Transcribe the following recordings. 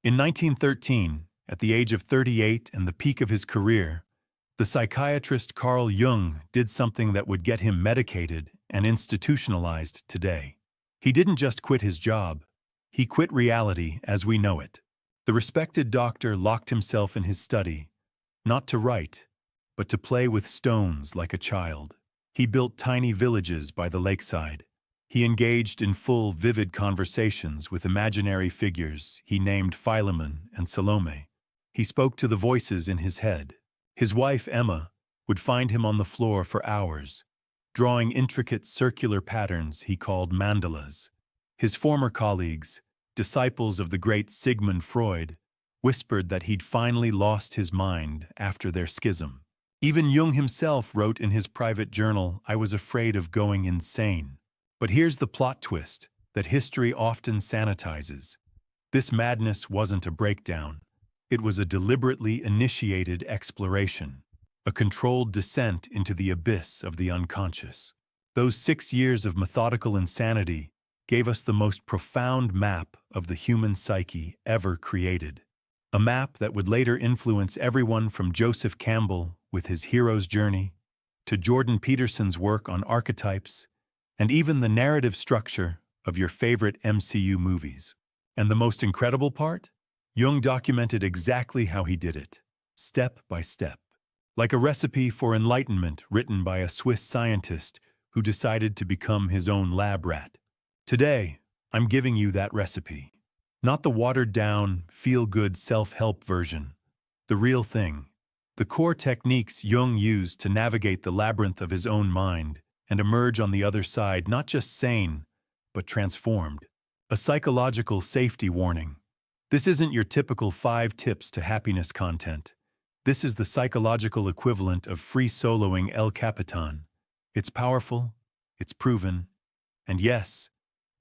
In 1913, at the age of 38 and the peak of his career, the psychiatrist Carl Jung did something that would get him medicated and institutionalized today. He didn't just quit his job, he quit reality as we know it. The respected doctor locked himself in his study, not to write, but to play with stones like a child. He built tiny villages by the lakeside. He engaged in full, vivid conversations with imaginary figures he named Philemon and Salome. He spoke to the voices in his head. His wife, Emma, would find him on the floor for hours, drawing intricate circular patterns he called mandalas. His former colleagues, disciples of the great Sigmund Freud, whispered that he'd finally lost his mind after their schism. Even Jung himself wrote in his private journal, "I was afraid of going insane." But here's the plot twist that history often sanitizes. This madness wasn't a breakdown. It was a deliberately initiated exploration, a controlled descent into the abyss of the unconscious. Those 6 years of methodical insanity gave us the most profound map of the human psyche ever created. A map that would later influence everyone from Joseph Campbell with his hero's journey, to Jordan Peterson's work on archetypes, and even the narrative structure of your favorite MCU movies. And the most incredible part? Jung documented exactly how he did it, step by step. Like a recipe for enlightenment written by a Swiss scientist who decided to become his own lab rat. Today, I'm giving you that recipe. Not the watered-down, feel-good self-help version. The real thing. The core techniques Jung used to navigate the labyrinth of his own mind and emerge on the other side not just sane, but transformed. A psychological safety warning. This isn't your typical 5 tips to happiness content. This is the psychological equivalent of free soloing El Capitan. It's powerful, it's proven, and yes,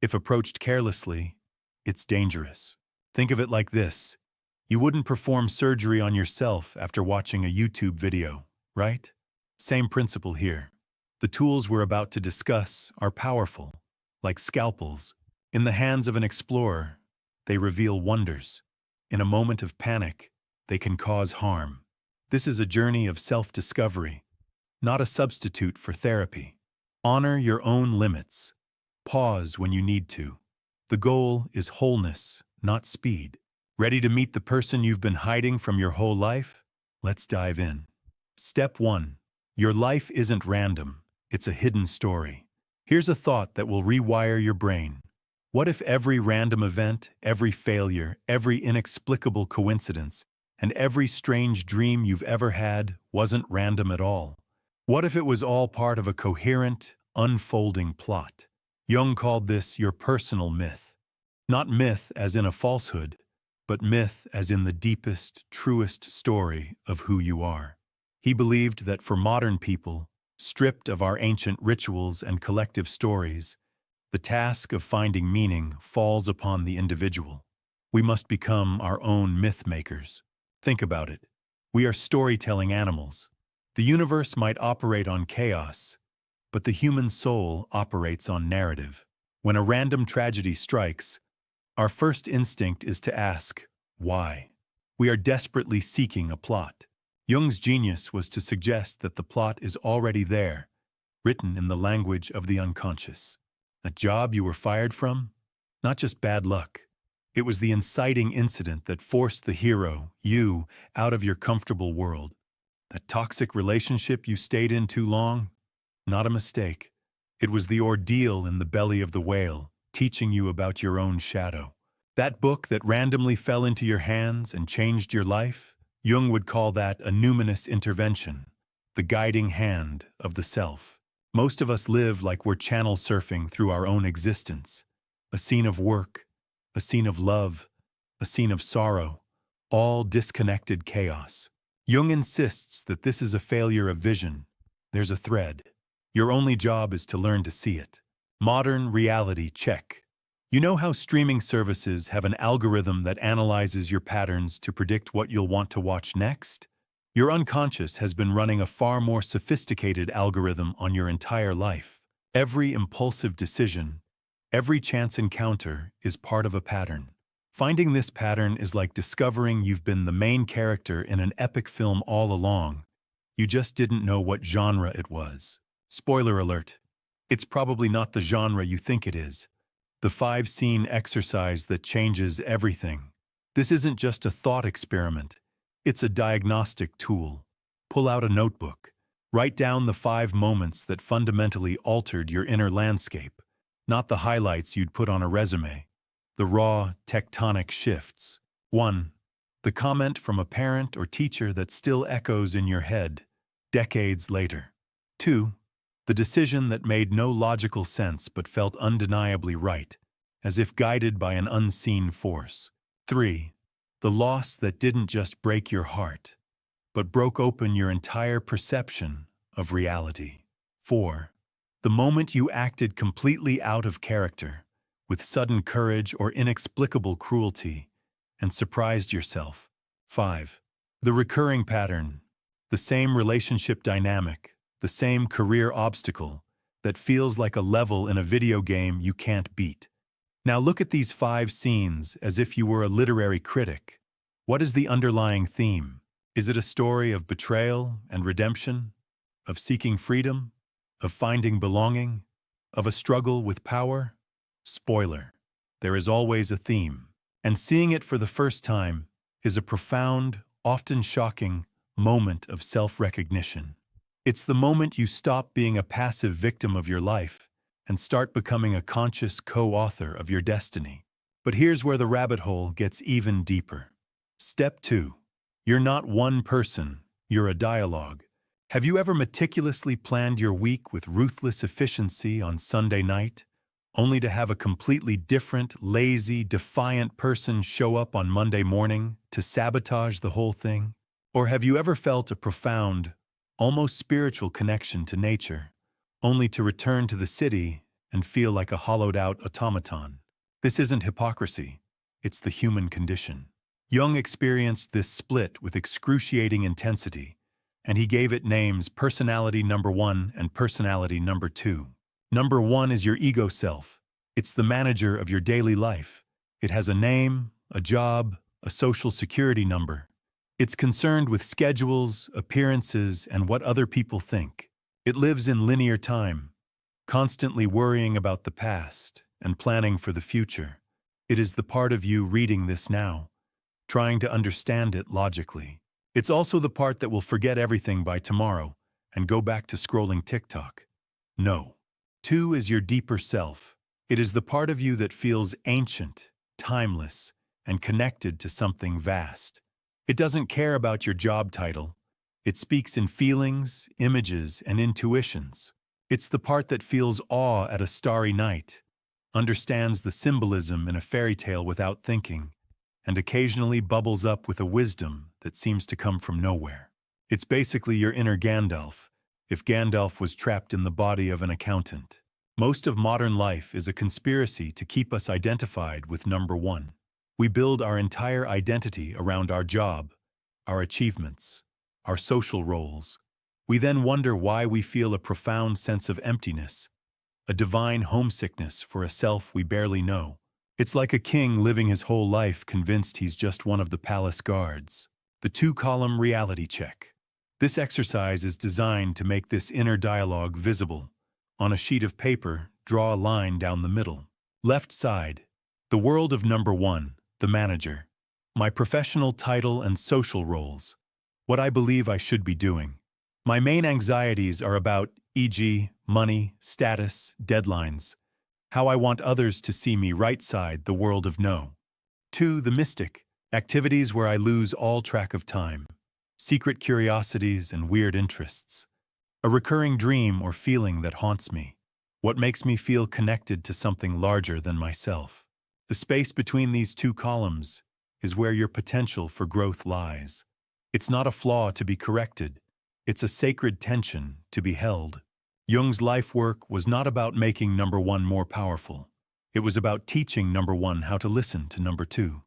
if approached carelessly, it's dangerous. Think of it like this. You wouldn't perform surgery on yourself after watching a YouTube video, right? Same principle here. The tools we're about to discuss are powerful, like scalpels. In the hands of an explorer, they reveal wonders. In a moment of panic, they can cause harm. This is a journey of self-discovery, not a substitute for therapy. Honor your own limits. Pause when you need to. The goal is wholeness, not speed. Ready to meet the person you've been hiding from your whole life? Let's dive in. Step 1. Your life isn't random. It's a hidden story. Here's a thought that will rewire your brain. What if every random event, every failure, every inexplicable coincidence, and every strange dream you've ever had wasn't random at all? What if it was all part of a coherent, unfolding plot? Jung called this your personal myth. Not myth as in a falsehood, but myth as in the deepest, truest story of who you are. He believed that for modern people, stripped of our ancient rituals and collective stories, the task of finding meaning falls upon the individual. We must become our own myth makers. Think about it. We are storytelling animals. The universe might operate on chaos, but the human soul operates on narrative. When a random tragedy strikes, our first instinct is to ask, why? We are desperately seeking a plot. Jung's genius was to suggest that the plot is already there, written in the language of the unconscious. A job you were fired from? Not just bad luck. It was the inciting incident that forced the hero, you, out of your comfortable world. That toxic relationship you stayed in too long? Not a mistake. It was the ordeal in the belly of the whale, teaching you about your own shadow. That book that randomly fell into your hands and changed your life? Jung would call that a numinous intervention, the guiding hand of the self. Most of us live like we're channel surfing through our own existence. A scene of work, a scene of love, a scene of sorrow, all disconnected chaos. Jung insists that this is a failure of vision. There's a thread. Your only job is to learn to see it. Modern reality check. You know how streaming services have an algorithm that analyzes your patterns to predict what you'll want to watch next? Your unconscious has been running a far more sophisticated algorithm on your entire life. Every impulsive decision, every chance encounter is part of a pattern. Finding this pattern is like discovering you've been the main character in an epic film all along. You just didn't know what genre it was. Spoiler alert. It's probably not the genre you think it is. The 5-scene exercise that changes everything. This isn't just a thought experiment. It's a diagnostic tool. Pull out a notebook. Write down the 5 moments that fundamentally altered your inner landscape, not the highlights you'd put on a resume. The raw, tectonic shifts. 1. The comment from a parent or teacher that still echoes in your head, decades later. 2. The decision that made no logical sense but felt undeniably right, as if guided by an unseen force. 3. The loss that didn't just break your heart, but broke open your entire perception of reality. 4. The moment you acted completely out of character, with sudden courage or inexplicable cruelty, and surprised yourself. 5. The recurring pattern, the same relationship dynamic, the same career obstacle that feels like a level in a video game you can't beat. Now look at these 5 scenes as if you were a literary critic. What is the underlying theme? Is it a story of betrayal and redemption? Of seeking freedom? Of finding belonging? Of a struggle with power? Spoiler. There is always a theme. And seeing it for the first time is a profound, often shocking, moment of self-recognition. It's the moment you stop being a passive victim of your life and start becoming a conscious co-author of your destiny. But here's where the rabbit hole gets even deeper. Step 2. You're not one person, you're a dialogue. Have you ever meticulously planned your week with ruthless efficiency on Sunday night, only to have a completely different, lazy, defiant person show up on Monday morning to sabotage the whole thing? Or have you ever felt a profound, almost spiritual connection to nature, only to return to the city and feel like a hollowed-out automaton? This isn't hypocrisy, it's the human condition. Jung experienced this split with excruciating intensity, and he gave it names personality number 1 and personality number 2. Number 1 is your ego self. It's the manager of your daily life. It has a name, a job, a social security number. It's concerned with schedules, appearances, and what other people think. It lives in linear time, constantly worrying about the past and planning for the future. It is the part of you reading this now, trying to understand it logically. It's also the part that will forget everything by tomorrow and go back to scrolling TikTok. No. 2 is your deeper self. It is the part of you that feels ancient, timeless, and connected to something vast. It doesn't care about your job title. It speaks in feelings, images, and intuitions. It's the part that feels awe at a starry night, understands the symbolism in a fairy tale without thinking, and occasionally bubbles up with a wisdom that seems to come from nowhere. It's basically your inner Gandalf, if Gandalf was trapped in the body of an accountant. Most of modern life is a conspiracy to keep us identified with number 1. We build our entire identity around our job, our achievements, our social roles. We then wonder why we feel a profound sense of emptiness, a divine homesickness for a self we barely know. It's like a king living his whole life convinced he's just one of the palace guards. The 2-column reality check. This exercise is designed to make this inner dialogue visible. On a sheet of paper, draw a line down the middle. Left side, the world of number 1, the manager. My professional title and social roles. What I believe I should be doing. My main anxieties are about, e.g., money, status, deadlines. How I want others to see me. Right side, the world of no. 2, the mystic. Activities where I lose all track of time. Secret curiosities and weird interests. A recurring dream or feeling that haunts me. What makes me feel connected to something larger than myself. The space between these 2 columns is where your potential for growth lies. It's not a flaw to be corrected. It's a sacred tension to be held. Jung's life work was not about making number 1 more powerful. It was about teaching number 1 how to listen to number 2.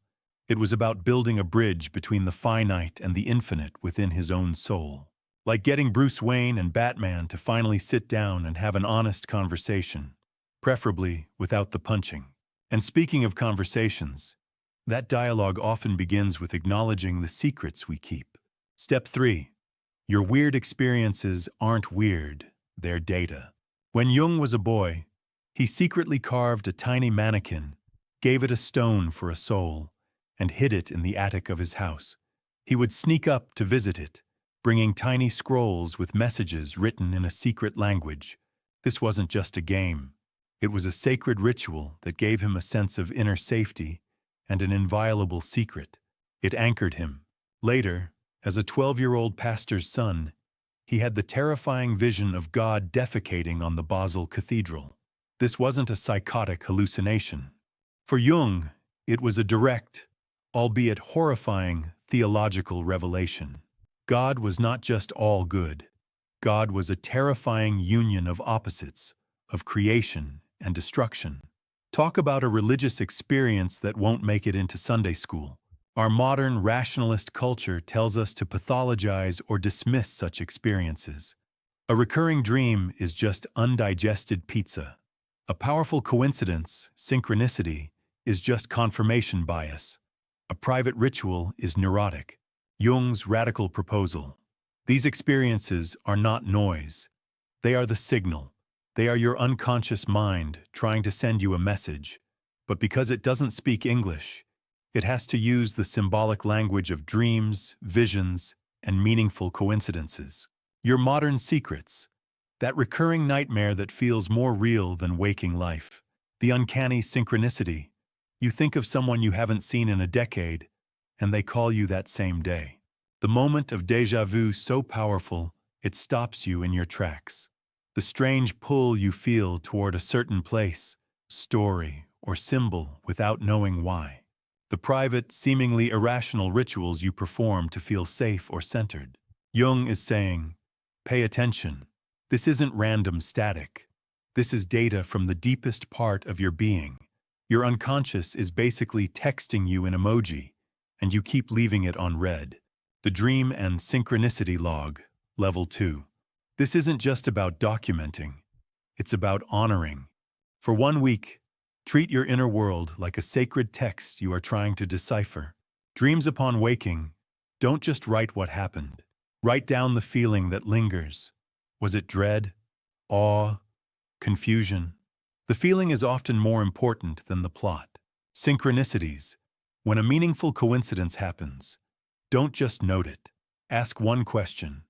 It was about building a bridge between the finite and the infinite within his own soul. Like getting Bruce Wayne and Batman to finally sit down and have an honest conversation, preferably without the punching. And speaking of conversations, That dialogue often begins with acknowledging the secrets we keep. Step 3. Your weird experiences aren't weird, they're data. When Jung was a boy, he secretly carved a tiny mannequin, gave it a stone for a soul, and hid it in the attic of his house. He would sneak up to visit it, bringing tiny scrolls with messages written in a secret language. This wasn't just a game. It was a sacred ritual that gave him a sense of inner safety and an inviolable secret. It anchored him. Later, as a 12-year-old pastor's son, he had the terrifying vision of God defecating on the Basel Cathedral. This wasn't a psychotic hallucination. For Jung, it was a direct, albeit horrifying, theological revelation. God was not just all good. God was a terrifying union of opposites, of creation and destruction. Talk about a religious experience that won't make it into Sunday school. Our modern rationalist culture tells us to pathologize or dismiss such experiences. A recurring dream is just undigested pizza. A powerful coincidence, synchronicity, is just confirmation bias. A private ritual is neurotic. Jung's radical proposal. These experiences are not noise. They are the signal. They are your unconscious mind trying to send you a message. But because it doesn't speak English, it has to use the symbolic language of dreams, visions, and meaningful coincidences. Your modern secrets. That recurring nightmare that feels more real than waking life. The uncanny synchronicity. You think of someone you haven't seen in a decade, and they call you that same day. The moment of déjà vu so powerful, it stops you in your tracks. The strange pull you feel toward a certain place, story, or symbol without knowing why. The private, seemingly irrational rituals you perform to feel safe or centered. Jung is saying, pay attention. This isn't random static. This is data from the deepest part of your being. Your unconscious is basically texting you in emoji, and you keep leaving it on red. The Dream and Synchronicity Log, Level 2. This isn't just about documenting. It's about honoring. For 1 week, treat your inner world like a sacred text you are trying to decipher. Dreams upon waking, don't just write what happened. Write down the feeling that lingers. Was it dread, awe, confusion? The feeling is often more important than the plot. Synchronicities. When a meaningful coincidence happens, don't just note it. Ask one question.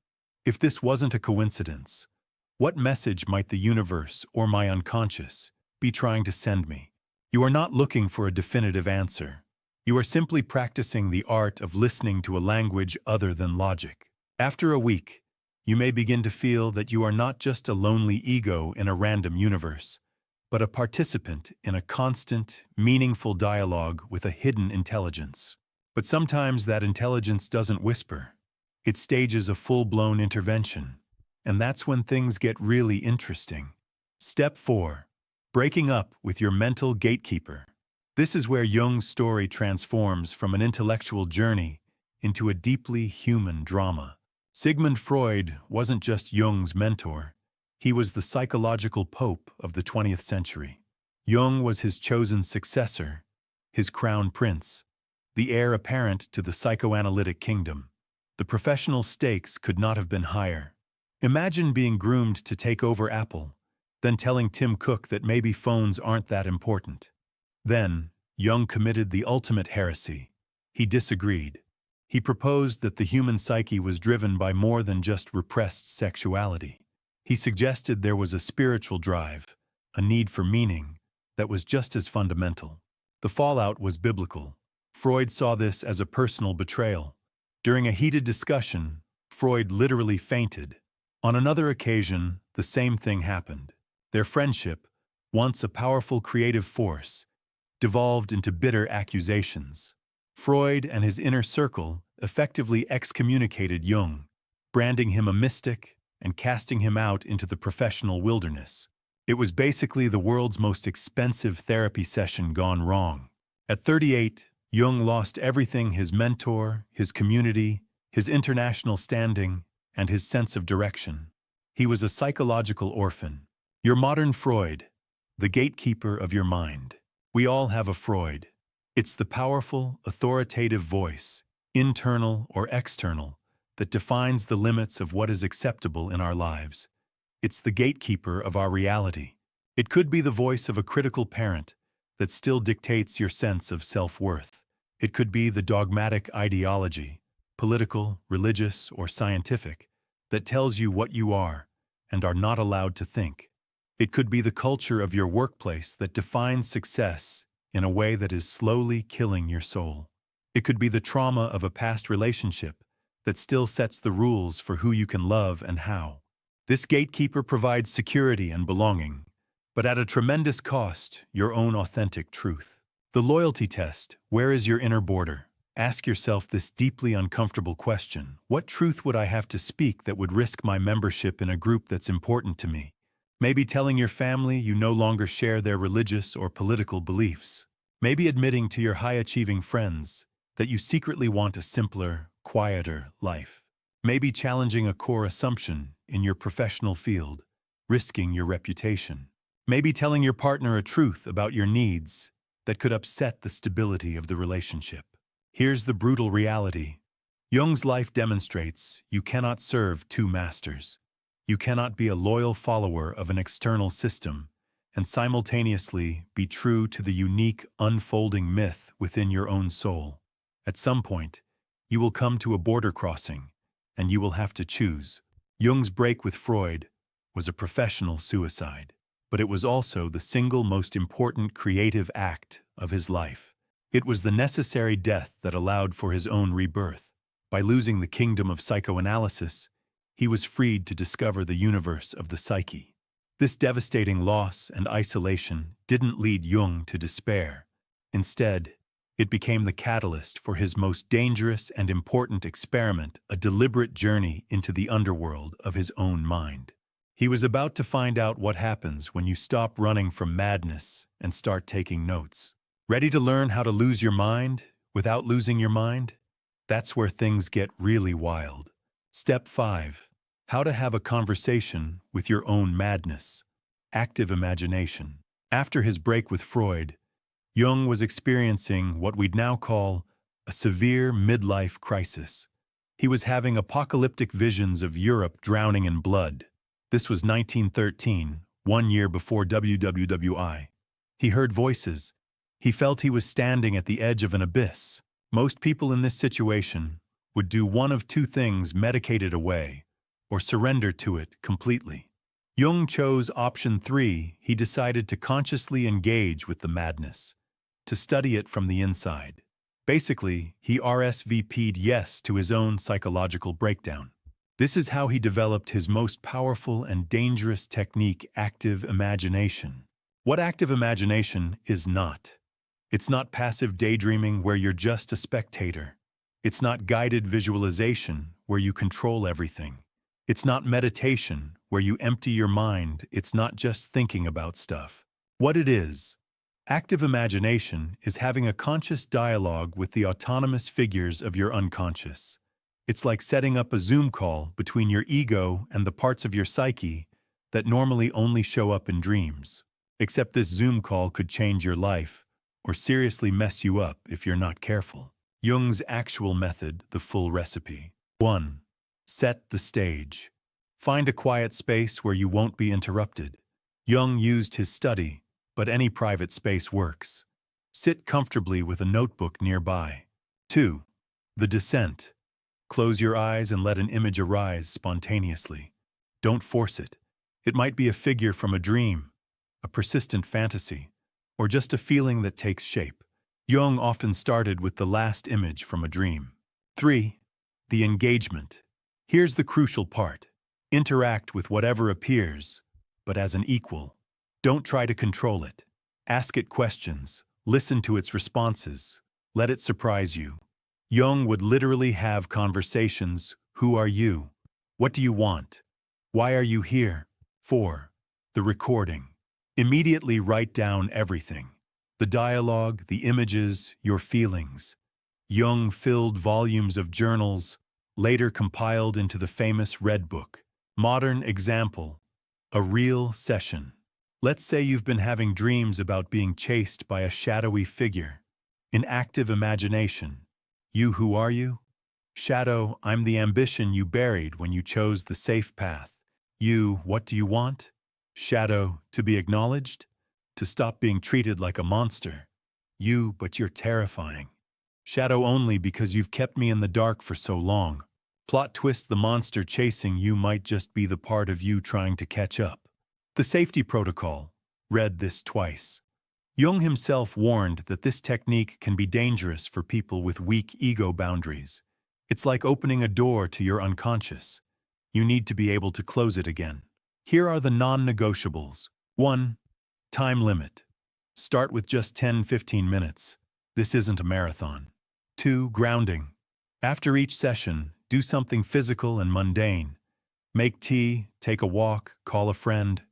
If this wasn't a coincidence, what message might the universe or my unconscious be trying to send me? You are not looking for a definitive answer. You are simply practicing the art of listening to a language other than logic. After a week, you may begin to feel that you are not just a lonely ego in a random universe, but a participant in a constant, meaningful dialogue with a hidden intelligence. But sometimes that intelligence doesn't whisper. It stages a full-blown intervention. And that's when things get really interesting. Step 4. Breaking up with your mental gatekeeper. This is where Jung's story transforms from an intellectual journey into a deeply human drama. Sigmund Freud wasn't just Jung's mentor. He was the psychological pope of the 20th century. Jung was his chosen successor, his crown prince, the heir apparent to the psychoanalytic kingdom. The professional stakes could not have been higher. Imagine being groomed to take over Apple, then telling Tim Cook that maybe phones aren't that important. Then, Jung committed the ultimate heresy. He disagreed. He proposed that the human psyche was driven by more than just repressed sexuality. He suggested there was a spiritual drive, a need for meaning, that was just as fundamental. The fallout was biblical. Freud saw this as a personal betrayal. During a heated discussion, Freud literally fainted. On another occasion, the same thing happened. Their friendship, once a powerful creative force, devolved into bitter accusations. Freud and his inner circle effectively excommunicated Jung, branding him a mystic and casting him out into the professional wilderness. It was basically the world's most expensive therapy session gone wrong. At 38, Jung lost everything: his mentor, his community, his international standing, and his sense of direction. He was a psychological orphan. Your modern Freud, the gatekeeper of your mind. We all have a Freud. It's the powerful, authoritative voice, internal or external, that defines the limits of what is acceptable in our lives. It's the gatekeeper of our reality. It could be the voice of a critical parent that still dictates your sense of self-worth. It could be the dogmatic ideology, political, religious, or scientific, that tells you what you are and are not allowed to think. It could be the culture of your workplace that defines success in a way that is slowly killing your soul. It could be the trauma of a past relationship that still sets the rules for who you can love and how. This gatekeeper provides security and belonging, but at a tremendous cost, your own authentic truth. The loyalty test: where is your inner border? Ask yourself this deeply uncomfortable question: what truth would I have to speak that would risk my membership in a group that's important to me? Maybe telling your family you no longer share their religious or political beliefs. Maybe admitting to your high-achieving friends that you secretly want a simpler, quieter life. Maybe challenging a core assumption in your professional field, risking your reputation. Maybe telling your partner a truth about your needs that could upset the stability of the relationship. Here's the brutal reality. Jung's life demonstrates you cannot serve two masters. You cannot be a loyal follower of an external system and simultaneously be true to the unique, unfolding myth within your own soul. At some point, you will come to a border crossing, and you will have to choose. Jung's break with Freud was a professional suicide, but it was also the single most important creative act of his life. It was the necessary death that allowed for his own rebirth. By losing the kingdom of psychoanalysis, he was freed to discover the universe of the psyche. This devastating loss and isolation didn't lead Jung to despair. Instead, it became the catalyst for his most dangerous and important experiment, a deliberate journey into the underworld of his own mind. He was about to find out what happens when you stop running from madness and start taking notes. Ready to learn how to lose your mind without losing your mind? That's where things get really wild. Step 5. How to have a conversation with your own madness. Active imagination. After his break with Freud, Jung was experiencing what we'd now call a severe midlife crisis. He was having apocalyptic visions of Europe drowning in blood. This was 1913, 1 year before WWWI. He heard voices. He felt he was standing at the edge of an abyss. Most people in this situation would do one of two things: medicate it away or surrender to it completely. Jung chose option 3. He decided to consciously engage with the madness, to study it from the inside. Basically, he RSVP'd yes to his own psychological breakdown. This is how he developed his most powerful and dangerous technique, active imagination. What active imagination is not. It's not passive daydreaming where you're just a spectator. It's not guided visualization where you control everything. It's not meditation where you empty your mind. It's not just thinking about stuff. What it is: active imagination is having a conscious dialogue with the autonomous figures of your unconscious. It's like setting up a Zoom call between your ego and the parts of your psyche that normally only show up in dreams. Except this Zoom call could change your life or seriously mess you up if you're not careful. Jung's actual method, the full recipe. 1. Set the stage. Find a quiet space where you won't be interrupted. Jung used his study, but any private space works. Sit comfortably with a notebook nearby. 2. The descent. Close your eyes and let an image arise spontaneously. Don't force it. It might be a figure from a dream, a persistent fantasy, or just a feeling that takes shape. Jung often started with the last image from a dream. 3. The engagement. Here's the crucial part. Interact with whatever appears, but as an equal. Don't try to control it. Ask it questions. Listen to its responses. Let it surprise you. Jung would literally have conversations. Who are you? What do you want? Why are you here? 4. The recording. Immediately write down everything. The dialogue, the images, your feelings. Jung filled volumes of journals, later compiled into the famous Red Book. Modern example: a real session. Let's say you've been having dreams about being chased by a shadowy figure. In active imagination, you, who are you? Shadow, I'm the ambition you buried when you chose the safe path. You, what do you want? Shadow, to be acknowledged? To stop being treated like a monster. You, but you're terrifying. Shadow only because you've kept me in the dark for so long. Plot twist, the monster chasing you might just be the part of you trying to catch up. The safety protocol. Read this twice. Jung himself warned that this technique can be dangerous for people with weak ego boundaries. It's like opening a door to your unconscious. You need to be able to close it again. Here are the non-negotiables. 1. Time limit. Start with just 10-15 minutes. This isn't a marathon. 2. Grounding. After each session, do something physical and mundane. Make tea, take a walk, call a friend.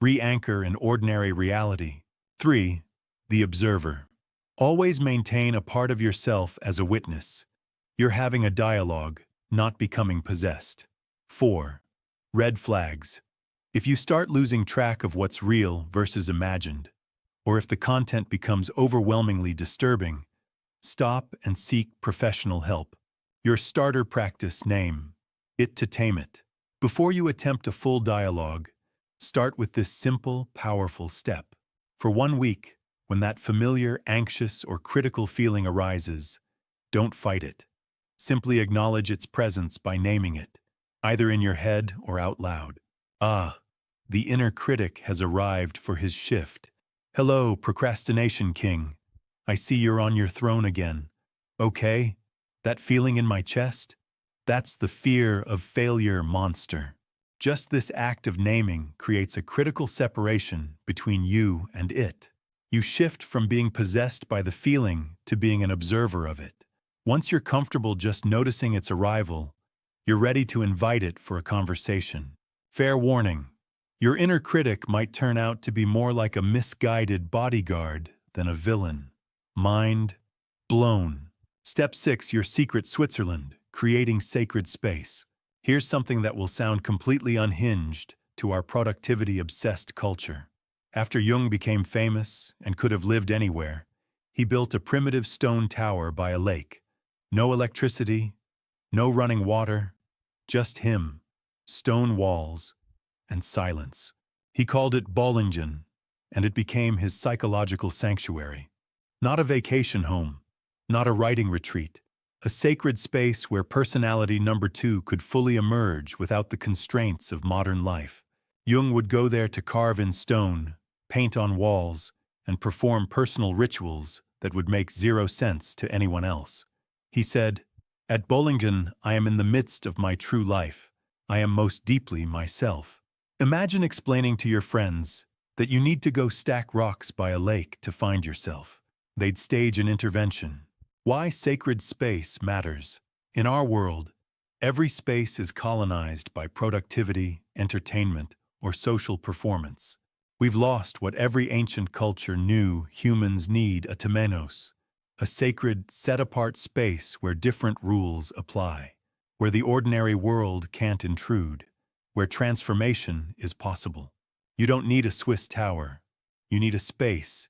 Re-anchor in ordinary reality. 3. The observer. Always maintain a part of yourself as a witness. You're having a dialogue, not becoming possessed. 4. Red flags. If you start losing track of what's real versus imagined, or if the content becomes overwhelmingly disturbing, stop and seek professional help. Your starter practice name, it to tame it. Before you attempt a full dialogue, start with this simple, powerful step. For 1 week, when that familiar, anxious, or critical feeling arises, don't fight it. Simply acknowledge its presence by naming it, either in your head or out loud. Ah, the inner critic has arrived for his shift. Hello, procrastination king. I see you're on your throne again. Okay? That feeling in my chest? That's the fear of failure monster. Just this act of naming creates a critical separation between you and it. You shift from being possessed by the feeling to being an observer of it. Once you're comfortable just noticing its arrival, you're ready to invite it for a conversation. Fair warning, your inner critic might turn out to be more like a misguided bodyguard than a villain. Mind blown. Step 6, your secret Switzerland, creating sacred space. Here's something that will sound completely unhinged to our productivity-obsessed culture. After Jung became famous and could have lived anywhere, he built a primitive stone tower by a lake. No electricity, no running water, just him, stone walls, and silence. He called it Bollingen, and it became his psychological sanctuary. Not a vacation home, not a writing retreat, a sacred space where personality number 2 could fully emerge without the constraints of modern life. Jung would go there to carve in stone, paint on walls, and perform personal rituals that would make zero sense to anyone else. He said, "At Bollingen, I am in the midst of my true life. I am most deeply myself." Imagine explaining to your friends that you need to go stack rocks by a lake to find yourself. They'd stage an intervention. Why sacred space matters. In our world, every space is colonized by productivity, entertainment, or social performance. We've lost what every ancient culture knew humans need: a temenos, a sacred, set-apart space where different rules apply, where the ordinary world can't intrude, where transformation is possible. You don't need a Swiss tower. You need a space,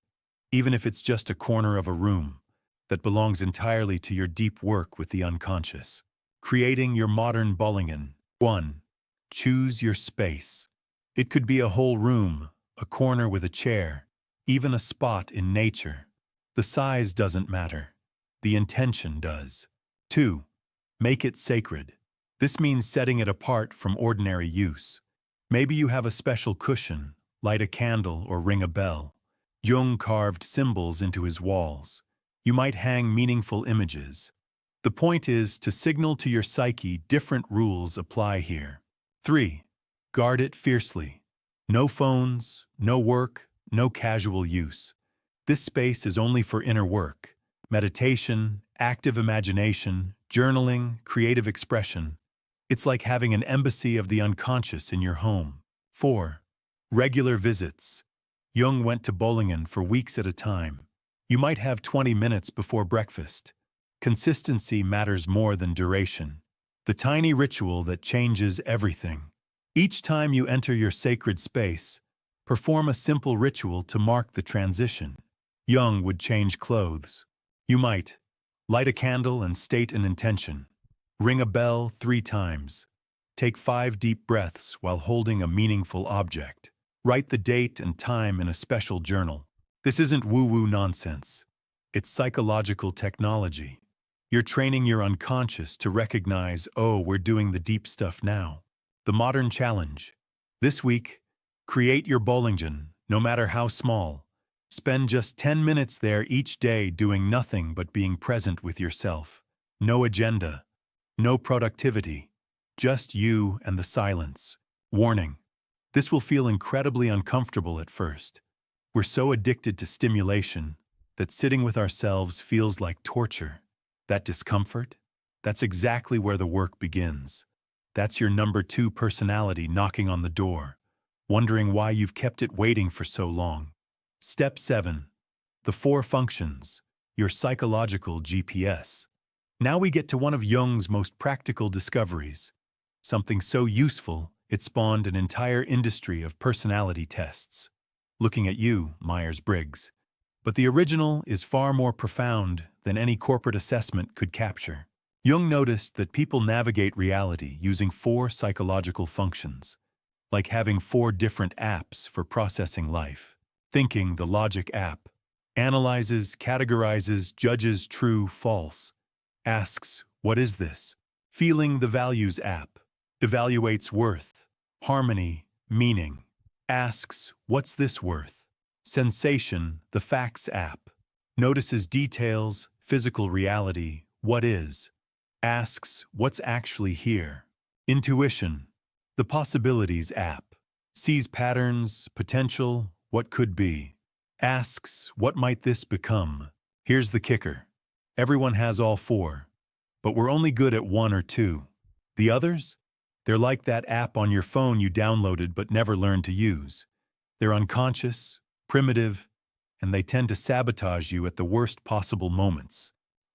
even if it's just a corner of a room, that belongs entirely to your deep work with the unconscious. Creating your modern Bollingen. 1. Choose your space. It could be a whole room, a corner with a chair, even a spot in nature. The size doesn't matter. The intention does. 2. Make it sacred. This means setting it apart from ordinary use. Maybe you have a special cushion, light a candle, or ring a bell. Jung carved symbols into his walls. You might hang meaningful images. The point is to signal to your psyche different rules apply here. 3. Guard it fiercely. No phones, no work, no casual use. This space is only for inner work, meditation, active imagination, journaling, creative expression. It's like having an embassy of the unconscious in your home. 4. Regular visits. Jung went to Bollingen for weeks at a time. You might have 20 minutes before breakfast. Consistency matters more than duration. The tiny ritual that changes everything. Each time you enter your sacred space, perform a simple ritual to mark the transition. Jung would change clothes. You might light a candle and state an intention. Ring a bell 3 times. Take 5 deep breaths while holding a meaningful object. Write the date and time in a special journal. This isn't woo-woo nonsense. It's psychological technology. You're training your unconscious to recognize, oh, we're doing the deep stuff now. The modern challenge. This week, create your Bollingen, no matter how small. Spend just 10 minutes there each day doing nothing but being present with yourself. No agenda, no productivity, just you and the silence. Warning: this will feel incredibly uncomfortable at first. We're so addicted to stimulation that sitting with ourselves feels like torture. That discomfort? That's exactly where the work begins. That's your number 2 personality knocking on the door, wondering why you've kept it waiting for so long. Step 7. The 4 functions, your psychological GPS. Now we get to one of Jung's most practical discoveries. Something so useful, it spawned an entire industry of personality tests. Looking at you, Myers-Briggs. But the original is far more profound than any corporate assessment could capture. Jung noticed that people navigate reality using 4 psychological functions, like having 4 different apps for processing life. Thinking, the logic app, analyzes, categorizes, judges true, false. Asks, what is this? Feeling, the values app, evaluates worth, harmony, meaning. Asks, what's this worth? Sensation, the facts app, notices details, physical reality, what is. Asks, what's actually here? Intuition, the possibilities app, sees patterns, potential, what could be. Asks, what might this become? Here's the kicker. Everyone has all 4, but we're only good at 1 or 2. The others? They're like that app on your phone you downloaded but never learned to use. They're unconscious, primitive, and they tend to sabotage you at the worst possible moments.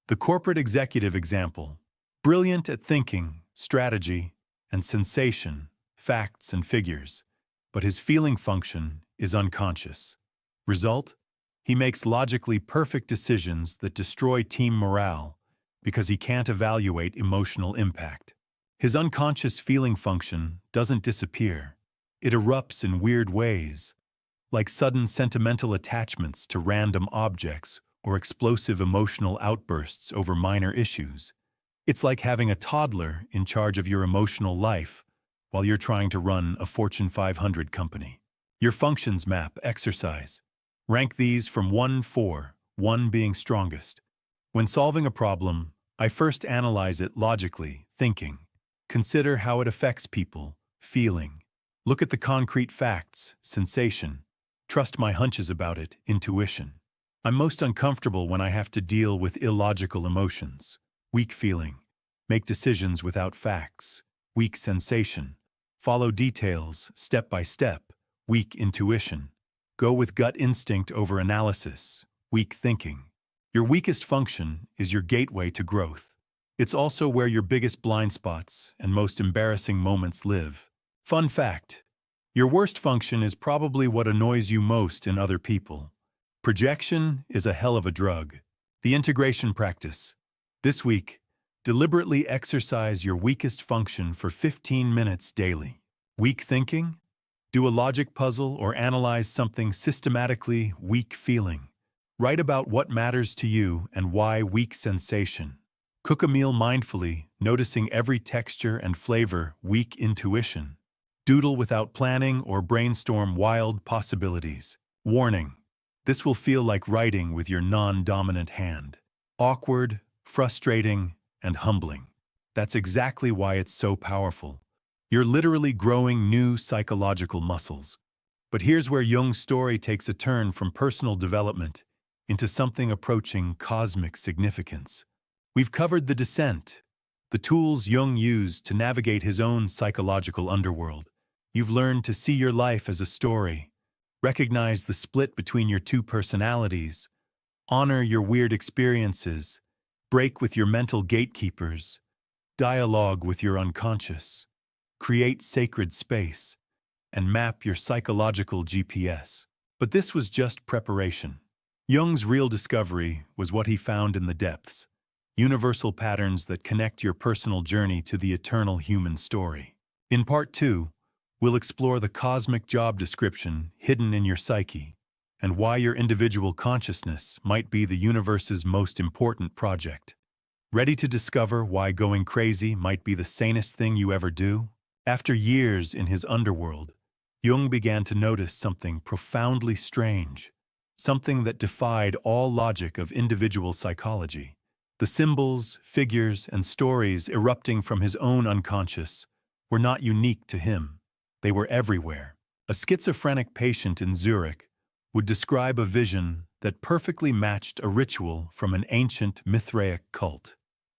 The corporate executive example. Brilliant at thinking, strategy, and sensation, facts and figures, but his feeling function is unconscious. Result? He makes logically perfect decisions that destroy team morale because he can't evaluate emotional impact. His unconscious feeling function doesn't disappear. It erupts in weird ways, like sudden sentimental attachments to random objects or explosive emotional outbursts over minor issues. It's like having a toddler in charge of your emotional life while you're trying to run a Fortune 500 company. Your functions map exercise. Rank these from 1-4, 1 being strongest. When solving a problem, I first analyze it logically, thinking. Consider how it affects people, feeling. Look at the concrete facts, sensation. Trust my hunches about it, intuition. I'm most uncomfortable when I have to deal with illogical emotions. Weak feeling. Make decisions without facts. Weak sensation. Follow details, step by step. Weak intuition. Go with gut instinct over analysis. Weak thinking. Your weakest function is your gateway to growth. It's also where your biggest blind spots and most embarrassing moments live. Fun fact: your worst function is probably what annoys you most in other people. Projection is a hell of a drug. The integration practice. This week, deliberately exercise your weakest function for 15 minutes daily. Weak thinking? Do a logic puzzle or analyze something systematically. Weak feeling. Write about what matters to you and why. Weak sensation. Cook a meal mindfully, noticing every texture and flavor. Weak intuition. Doodle without planning or brainstorm wild possibilities. Warning: this will feel like writing with your non-dominant hand. Awkward, frustrating, and humbling. That's exactly why it's so powerful. You're literally growing new psychological muscles. But here's where Jung's story takes a turn from personal development into something approaching cosmic significance. We've covered the descent, the tools Jung used to navigate his own psychological underworld. You've learned to see your life as a story, recognize the split between your 2 personalities, honor your weird experiences, break with your mental gatekeepers, dialogue with your unconscious, create sacred space, and map your psychological GPS. But this was just preparation. Jung's real discovery was what he found in the depths, universal patterns that connect your personal journey to the eternal human story. In Part 2, we'll explore the cosmic job description hidden in your psyche and why your individual consciousness might be the universe's most important project. Ready to discover why going crazy might be the sanest thing you ever do? After years in his underworld, Jung began to notice something profoundly strange, something that defied all logic of individual psychology. The symbols, figures, and stories erupting from his own unconscious were not unique to him. They were everywhere. A schizophrenic patient in Zurich would describe a vision that perfectly matched a ritual from an ancient Mithraic cult.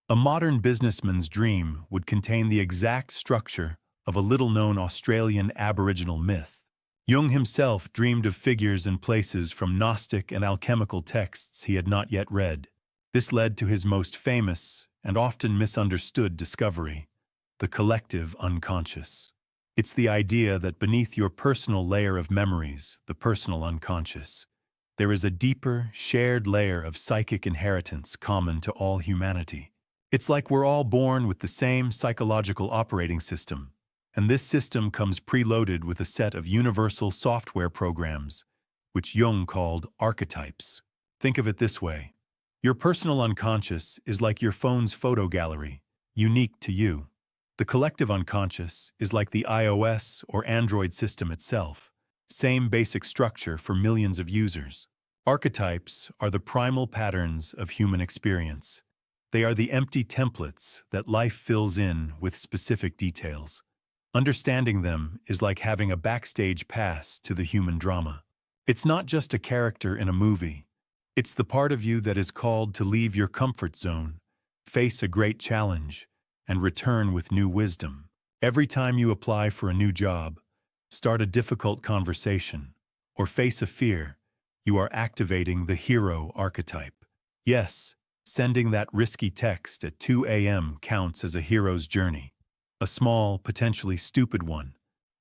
A modern businessman's dream would contain the exact structure of a little-known Australian Aboriginal myth. Jung himself dreamed of figures and places from Gnostic and alchemical texts he had not yet read. This led to his most famous and often misunderstood discovery, the collective unconscious. It's the idea that beneath your personal layer of memories, the personal unconscious, there is a deeper, shared layer of psychic inheritance common to all humanity. It's like we're all born with the same psychological operating system, and this system comes preloaded with a set of universal software programs, which Jung called archetypes. Think of it this way. Your personal unconscious is like your phone's photo gallery, unique to you. The collective unconscious is like the iOS or Android system itself, same basic structure for millions of users. Archetypes are the primal patterns of human experience. They are the empty templates that life fills in with specific details. Understanding them is like having a backstage pass to the human drama. It's not just a character in a movie. It's the part of you that is called to leave your comfort zone, face a great challenge, and return with new wisdom. Every time you apply for a new job, start a difficult conversation, or face a fear, you are activating the hero archetype. Yes, sending that risky text at 2 a.m. counts as a hero's journey. A small, potentially stupid one,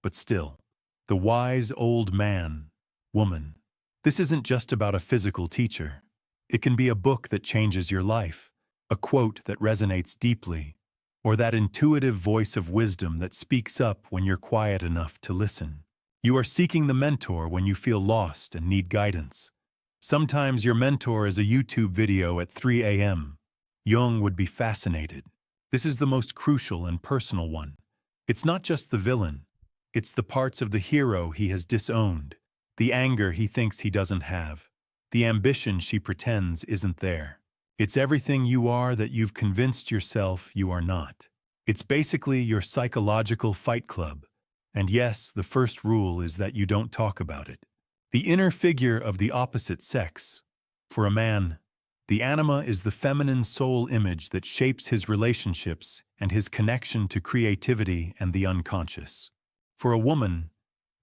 but still. The wise old man, woman. This isn't just about a physical teacher. It can be a book that changes your life, a quote that resonates deeply, or that intuitive voice of wisdom that speaks up when you're quiet enough to listen. You are seeking the mentor when you feel lost and need guidance. Sometimes your mentor is a YouTube video at 3 a.m. Jung would be fascinated. This is the most crucial and personal one. It's not just the villain. It's the parts of the hero he has disowned, the anger he thinks he doesn't have, the ambition she pretends isn't there. It's everything you are that you've convinced yourself you are not. It's basically your psychological fight club. And yes, the first rule is that you don't talk about it. The inner figure of the opposite sex. For a man, the anima is the feminine soul image that shapes his relationships and his connection to creativity and the unconscious. For a woman,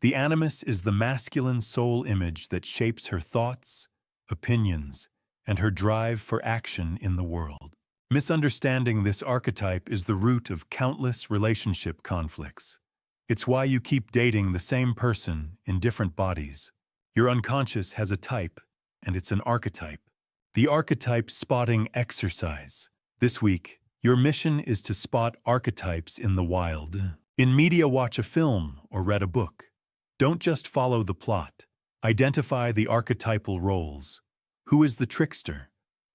the animus is the masculine soul image that shapes her thoughts, opinions, and her drive for action in the world. Misunderstanding this archetype is the root of countless relationship conflicts. It's why you keep dating the same person in different bodies. Your unconscious has a type, and it's an archetype. The Archetype Spotting Exercise. This week, your mission is to spot archetypes in the wild. In media, watch a film or read a book. Don't just follow the plot. Identify the archetypal roles. Who is the trickster,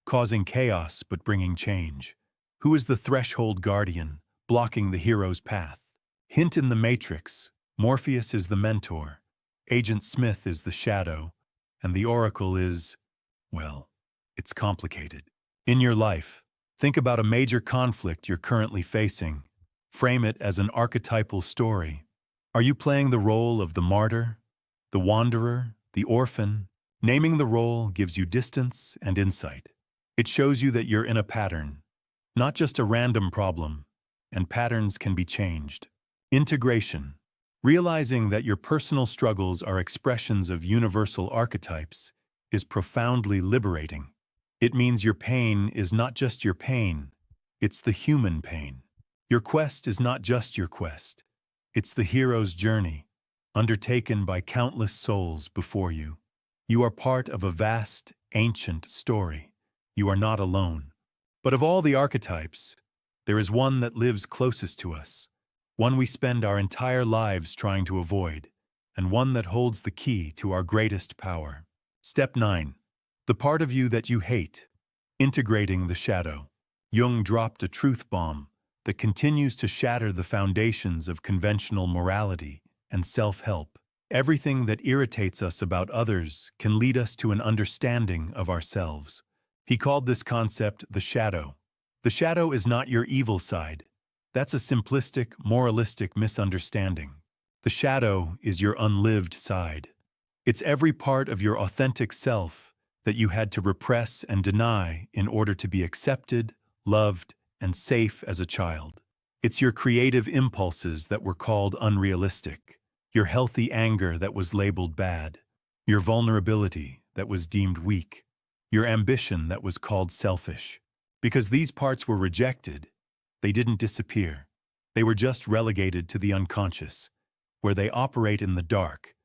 causing chaos but bringing change? Who is the threshold guardian, blocking the hero's path? Hint in the Matrix, Morpheus is the mentor, Agent Smith is the shadow, and the Oracle is, well, it's complicated. In your life, think about a major conflict you're currently facing. Frame it as an archetypal story. Are you playing the role of the martyr, the wanderer, the orphan? Naming the role gives you distance and insight. It shows you that you're in a pattern, not just a random problem, and patterns can be changed. Integration. Realizing that your personal struggles are expressions of universal archetypes is profoundly liberating. It means your pain is not just your pain, it's the human pain. Your quest is not just your quest, it's the hero's journey, undertaken by countless souls before you. You are part of a vast, ancient story. You are not alone. But of all the archetypes, there is one that lives closest to us, one we spend our entire lives trying to avoid, and one that holds the key to our greatest power. Step 9. The part of you that you hate. Integrating the shadow. Jung dropped a truth bomb that continues to shatter the foundations of conventional morality and self-help. Everything that irritates us about others can lead us to an understanding of ourselves. He called this concept the shadow. The shadow is not your evil side. That's a simplistic, moralistic misunderstanding. The shadow is your unlived side. It's every part of your authentic self that you had to repress and deny in order to be accepted, loved, and safe as a child. It's your creative impulses that were called unrealistic, your healthy anger that was labeled bad, your vulnerability that was deemed weak, your ambition that was called selfish. Because these parts were rejected, they didn't disappear. They were just relegated to the unconscious, where they operate in the dark,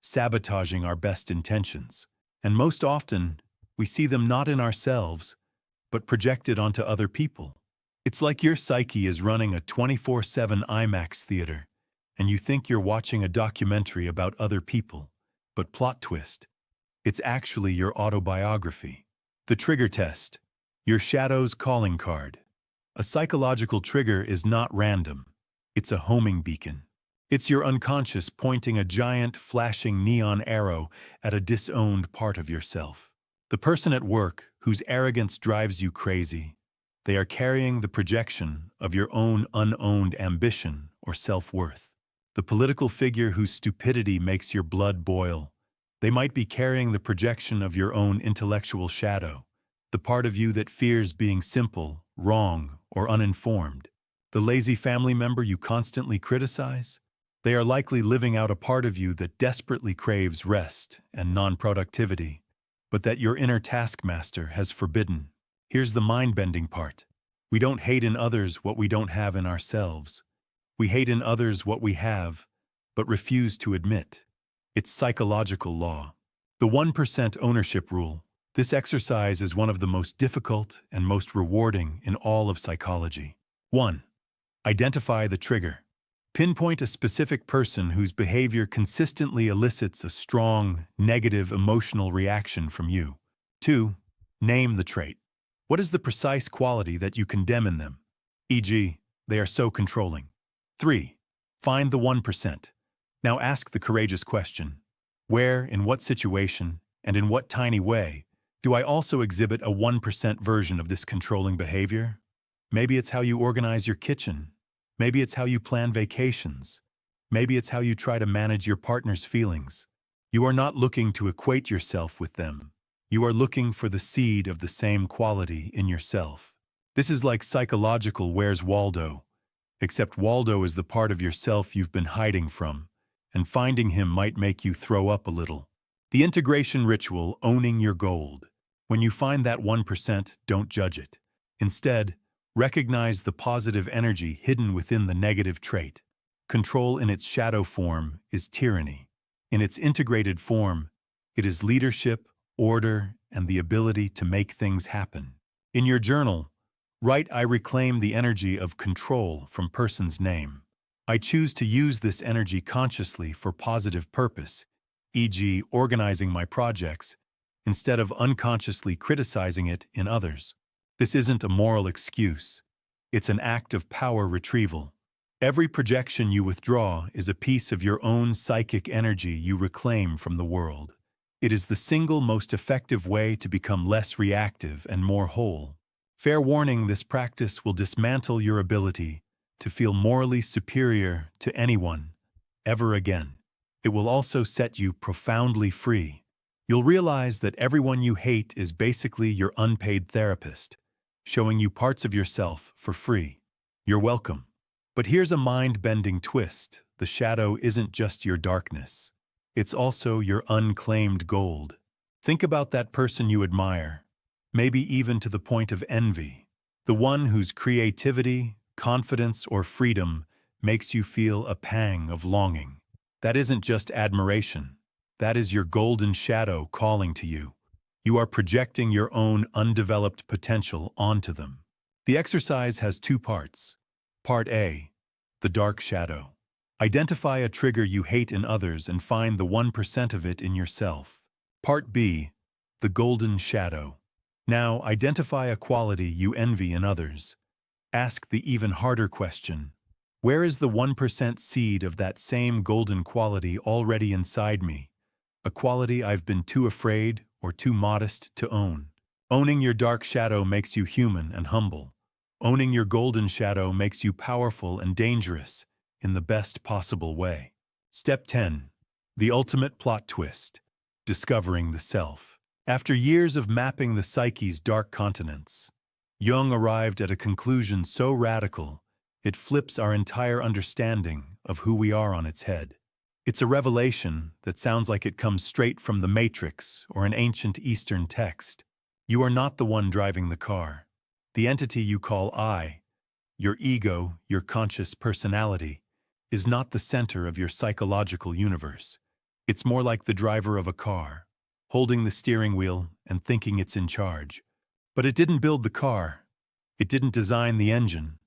sabotaging our best intentions. And most often, we see them not in ourselves, but projected onto other people. It's like your psyche is running a 24/7 IMAX theater, and you think you're watching a documentary about other people. But plot twist, it's actually your autobiography. The trigger test, your shadow's calling card. A psychological trigger is not random. It's a homing beacon. It's your unconscious pointing a giant, flashing neon arrow at a disowned part of yourself. The person at work whose arrogance drives you crazy, they are carrying the projection of your own unowned ambition or self-worth. The political figure whose stupidity makes your blood boil, they might be carrying the projection of your own intellectual shadow, the part of you that fears being simple, wrong, or uninformed. The lazy family member you constantly criticize, they are likely living out a part of you that desperately craves rest and non-productivity, but that your inner taskmaster has forbidden. Here's the mind-bending part. We don't hate in others what we don't have in ourselves. We hate in others what we have, but refuse to admit. It's psychological law. The 1% ownership rule. This exercise is one of the most difficult and most rewarding in all of psychology. 1. Identify the trigger. Pinpoint a specific person whose behavior consistently elicits a strong, negative emotional reaction from you. 2. Name the trait. What is the precise quality that you condemn in them? E.g., they are so controlling. 3. Find the 1%. Now ask the courageous question. Where, in what situation, and in what tiny way, do I also exhibit a 1% version of this controlling behavior? Maybe it's how you organize your kitchen. Maybe it's how you plan vacations. Maybe it's how you try to manage your partner's feelings. You are not looking to equate yourself with them. You are looking for the seed of the same quality in yourself. This is like psychological Where's Waldo, except Waldo is the part of yourself you've been hiding from, and finding him might make you throw up a little. The integration ritual, owning your gold. When you find that 1%, don't judge it. Instead, recognize the positive energy hidden within the negative trait. Control in its shadow form is tyranny. In its integrated form, it is leadership, order, and the ability to make things happen. In your journal, write, I reclaim the energy of control from person's name. I choose to use this energy consciously for positive purpose, e.g., organizing my projects, instead of unconsciously criticizing it in others. This isn't a moral excuse. It's an act of power retrieval. Every projection you withdraw is a piece of your own psychic energy you reclaim from the world. It is the single most effective way to become less reactive and more whole. Fair warning, this practice will dismantle your ability to feel morally superior to anyone ever again. It will also set you profoundly free. You'll realize that everyone you hate is basically your unpaid therapist, showing you parts of yourself for free. You're welcome. But here's a mind-bending twist. The shadow isn't just your darkness. It's also your unclaimed gold. Think about that person you admire, maybe even to the point of envy. The one whose creativity, confidence, or freedom makes you feel a pang of longing. That isn't just admiration. That is your golden shadow calling to you. You are projecting your own undeveloped potential onto them. The exercise has two parts. Part A, the dark shadow. Identify a trigger you hate in others and find the 1% of it in yourself. Part B, the golden shadow. Now, identify a quality you envy in others. Ask the even harder question: where is the 1% seed of that same golden quality already inside me? A quality I've been too afraid or too modest to own. Owning your dark shadow makes you human and humble. Owning your golden shadow makes you powerful and dangerous in the best possible way. Step 10. The ultimate plot twist. Discovering the self. After years of mapping the psyche's dark continents, Jung arrived at a conclusion so radical, it flips our entire understanding of who we are on its head. It's a revelation that sounds like it comes straight from the Matrix or an ancient Eastern text. You are not the one driving the car. The entity you call I, your ego, your conscious personality, is not the center of your psychological universe. It's more like the driver of a car, holding the steering wheel and thinking it's in charge. But it didn't build the car, it didn't design the engine,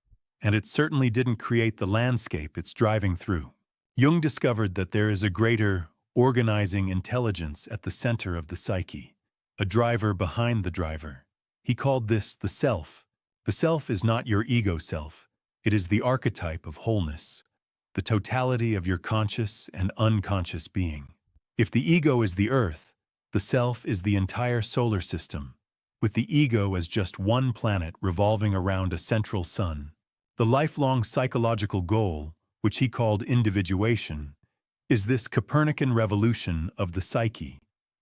and it certainly didn't create the landscape it's driving through. Jung discovered that there is a greater, organizing intelligence at the center of the psyche, a driver behind the driver. He called this the self. The self is not your ego self. It is the archetype of wholeness, the totality of your conscious and unconscious being. If the ego is the earth, the self is the entire solar system, with the ego as just one planet revolving around a central sun. The lifelong psychological goal, which he called individuation, is this Copernican revolution of the psyche.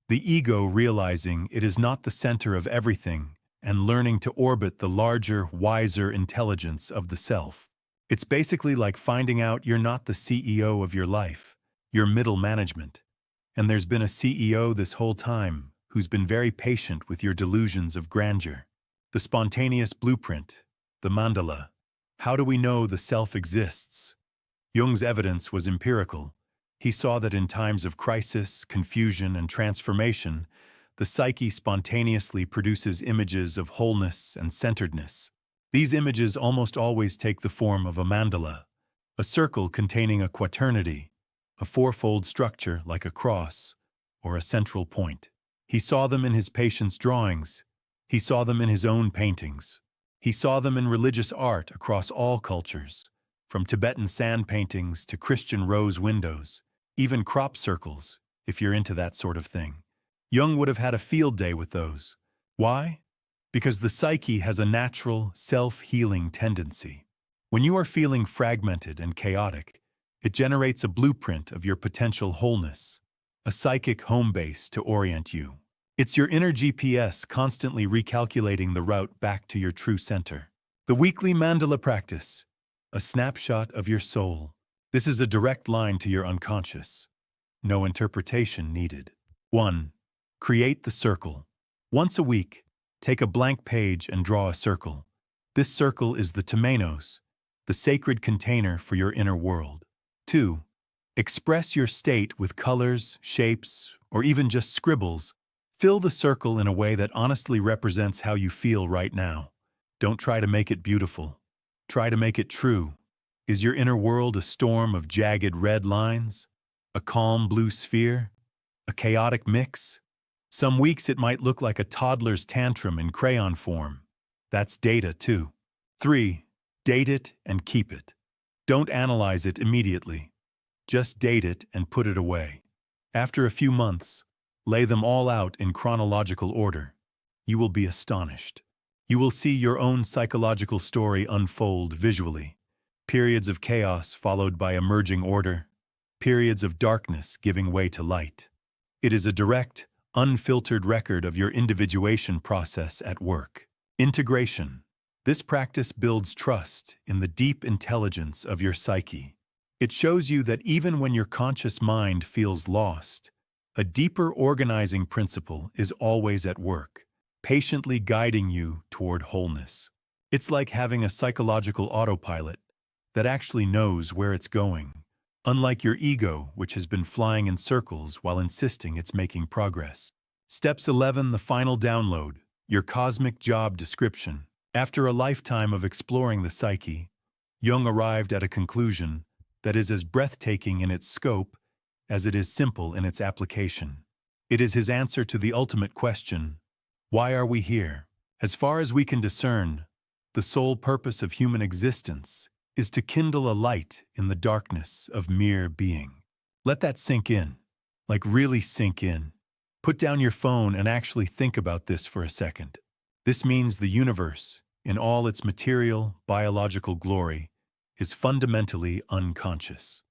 The ego realizing it is not the center of everything and learning to orbit the larger, wiser intelligence of the self. It's basically like finding out you're not the CEO of your life, you're middle management. And there's been a CEO this whole time who's been very patient with your delusions of grandeur. The spontaneous blueprint, the mandala. How do we know the self exists? Jung's evidence was empirical. He saw that in times of crisis, confusion, and transformation, the psyche spontaneously produces images of wholeness and centeredness. These images almost always take the form of a mandala, a circle containing a quaternity, a fourfold structure like a cross, or a central point. He saw them in his patient's drawings. He saw them in his own paintings. He saw them in religious art across all cultures, from Tibetan sand paintings to Christian rose windows, even crop circles, if you're into that sort of thing. Jung would have had a field day with those. Why? Because the psyche has a natural, self-healing tendency. When you are feeling fragmented and chaotic, it generates a blueprint of your potential wholeness, a psychic home base to orient you. It's your inner GPS constantly recalculating the route back to your true center. The weekly mandala practice, a snapshot of your soul. This is a direct line to your unconscious. No interpretation needed. 1. Create the circle. Once a week, take a blank page and draw a circle. This circle is the temenos, the sacred container for your inner world. 2. Express your state with colors, shapes, or even just scribbles. Fill the circle in a way that honestly represents how you feel right now. Don't try to make it beautiful. Try to make it true. Is your inner world a storm of jagged red lines? A calm blue sphere? A chaotic mix? Some weeks it might look like a toddler's tantrum in crayon form. That's data too. 3. Date it and keep it. Don't analyze it immediately. Just date it and put it away. After a few months, lay them all out in chronological order. You will be astonished. You will see your own psychological story unfold visually. Periods of chaos followed by emerging order. Periods of darkness giving way to light. It is a direct, unfiltered record of your individuation process at work. Integration. This practice builds trust in the deep intelligence of your psyche. It shows you that even when your conscious mind feels lost, a deeper organizing principle is always at work, patiently guiding you toward wholeness. It's like having a psychological autopilot that actually knows where it's going, unlike your ego, which has been flying in circles while insisting it's making progress. Steps 11, the final download, your cosmic job description. After a lifetime of exploring the psyche, Jung arrived at a conclusion that is as breathtaking in its scope as it is simple in its application. It is his answer to the ultimate question, why are we here? As far as we can discern, the sole purpose of human existence is to kindle a light in the darkness of mere being. Let that sink in, like really sink in. Put down your phone and actually think about this for a second. This means the universe, in all its material, biological glory, is fundamentally unconscious.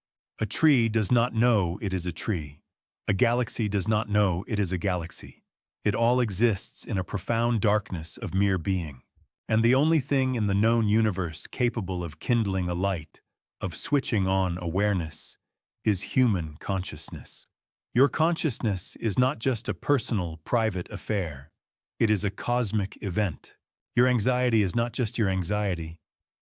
A tree does not know it is a tree. A galaxy does not know it is a galaxy. It all exists in a profound darkness of mere being. And the only thing in the known universe capable of kindling a light, of switching on awareness, is human consciousness. Your consciousness is not just a personal, private affair. It is a cosmic event. Your anxiety is not just your anxiety.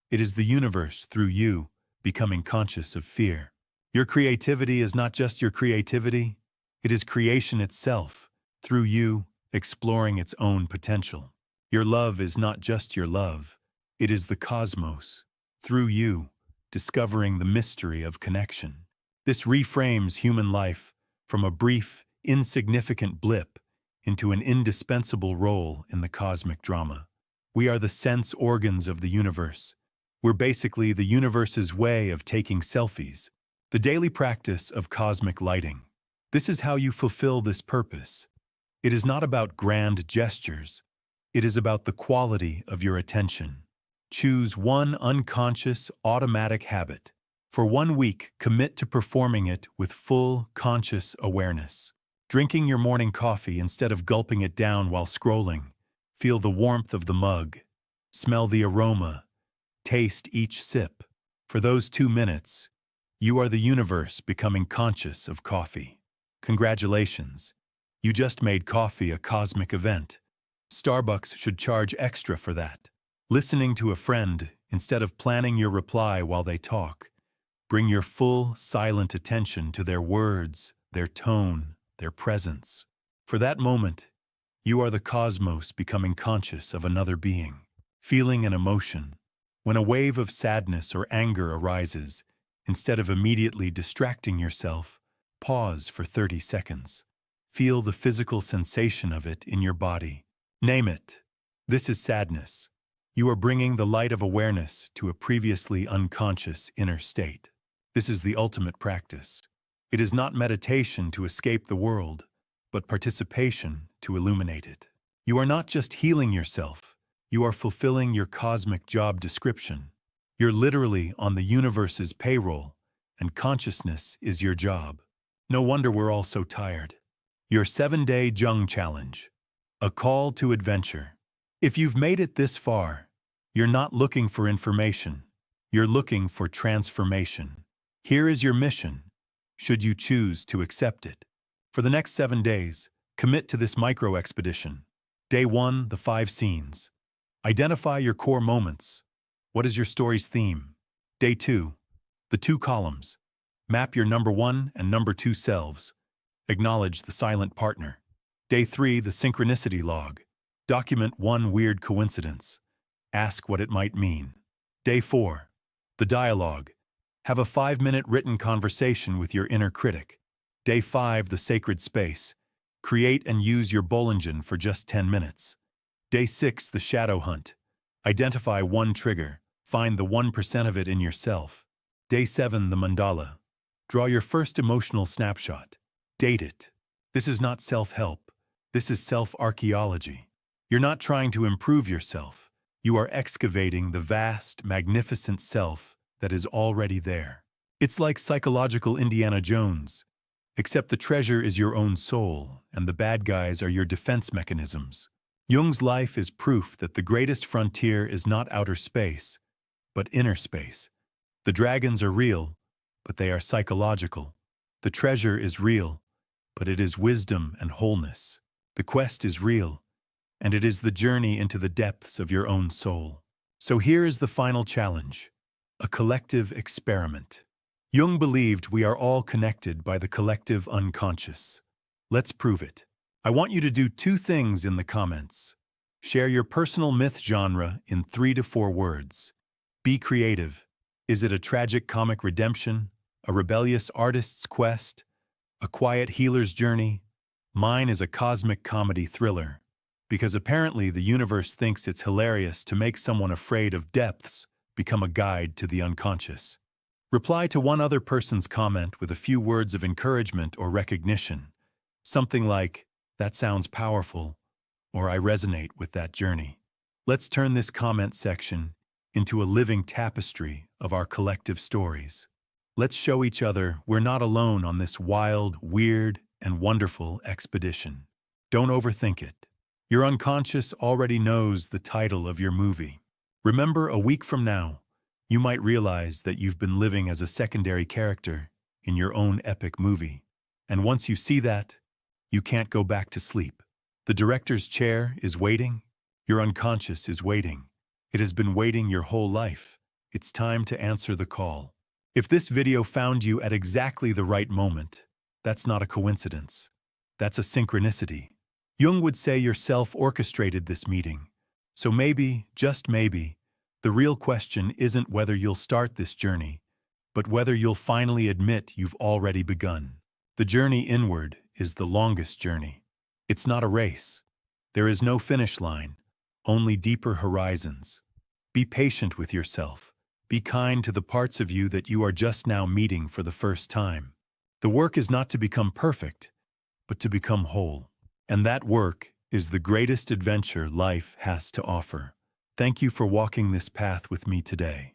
It is the universe, through you, becoming conscious of fear. Your creativity is not just your creativity. It is creation itself, through you, exploring its own potential. Your love is not just your love. It is the cosmos, through you, discovering the mystery of connection. This reframes human life from a brief, insignificant blip into an indispensable role in the cosmic drama. We are the sense organs of the universe. We're basically the universe's way of taking selfies, the daily practice of cosmic lighting. This is how you fulfill this purpose. It is not about grand gestures. It is about the quality of your attention. Choose one unconscious, automatic habit. For 1 week, commit to performing it with full, conscious awareness. Drinking your morning coffee instead of gulping it down while scrolling. Feel the warmth of the mug. Smell the aroma. Taste each sip. For those 2 minutes, you are the universe becoming conscious of coffee. Congratulations. You just made coffee a cosmic event. Starbucks should charge extra for that. Listening to a friend instead of planning your reply while they talk. Bring your full, silent attention to their words, their tone, their presence. For that moment, you are the cosmos becoming conscious of another being, feeling an emotion. When a wave of sadness or anger arises, instead of immediately distracting yourself, pause for 30 seconds. Feel the physical sensation of it in your body. Name it. This is sadness. You are bringing the light of awareness to a previously unconscious inner state. This is the ultimate practice. It is not meditation to escape the world, but participation to illuminate it. You are not just healing yourself, you are fulfilling your cosmic job description. You're literally on the universe's payroll, and consciousness is your job. No wonder we're all so tired. Your 7-day Jung Challenge. A call to adventure. If you've made it this far, you're not looking for information. You're looking for transformation. Here is your mission, should you choose to accept it. For the next 7 days, commit to this micro-expedition. Day 1, the 5 scenes. Identify your core moments. What is your story's theme? Day 2, the 2 columns. Map your number 1 and number 2 selves. Acknowledge the silent partner. Day 3, the synchronicity log. Document one weird coincidence. Ask what it might mean. Day 4, the dialogue. Have a 5-minute written conversation with your inner critic. Day 5, the sacred space. Create and use your Bollinger for just 10 minutes. Day 6, the shadow hunt. Identify one trigger. Find the 1% of it in yourself. Day 7, the mandala. Draw your first emotional snapshot. Date it. This is not self-help. This is self-archaeology. You're not trying to improve yourself. You are excavating the vast, magnificent self that is already there. It's like psychological Indiana Jones, except the treasure is your own soul, and the bad guys are your defense mechanisms. Jung's life is proof that the greatest frontier is not outer space, but inner space. The dragons are real, but they are psychological. The treasure is real, but it is wisdom and wholeness. The quest is real, and it is the journey into the depths of your own soul. So here is the final challenge. A collective experiment. Jung believed we are all connected by the collective unconscious. Let's prove it. I want you to do two things in the comments. Share your personal myth genre in 3 to 4 words. Be creative. Is it a tragic comic redemption? A rebellious artist's quest? A quiet healer's journey? Mine is a cosmic comedy thriller. Because apparently the universe thinks it's hilarious to make someone afraid of depths become a guide to the unconscious. Reply to one other person's comment with a few words of encouragement or recognition. Something like, "That sounds powerful," or "I resonate with that journey." Let's turn this comment section into a living tapestry of our collective stories. Let's show each other we're not alone on this wild, weird, and wonderful expedition. Don't overthink it. Your unconscious already knows the title of your movie. Remember, a week from now, you might realize that you've been living as a secondary character in your own epic movie. And once you see that, you can't go back to sleep. The director's chair is waiting. Your unconscious is waiting. It has been waiting your whole life. It's time to answer the call. If this video found you at exactly the right moment, that's not a coincidence. That's a synchronicity. Jung would say your self orchestrated this meeting. So maybe, just maybe, the real question isn't whether you'll start this journey, but whether you'll finally admit you've already begun. The journey inward is the longest journey. It's not a race. There is no finish line, only deeper horizons. Be patient with yourself. Be kind to the parts of you that you are just now meeting for the first time. The work is not to become perfect, but to become whole. And that work is the greatest adventure life has to offer. Thank you for walking this path with me today.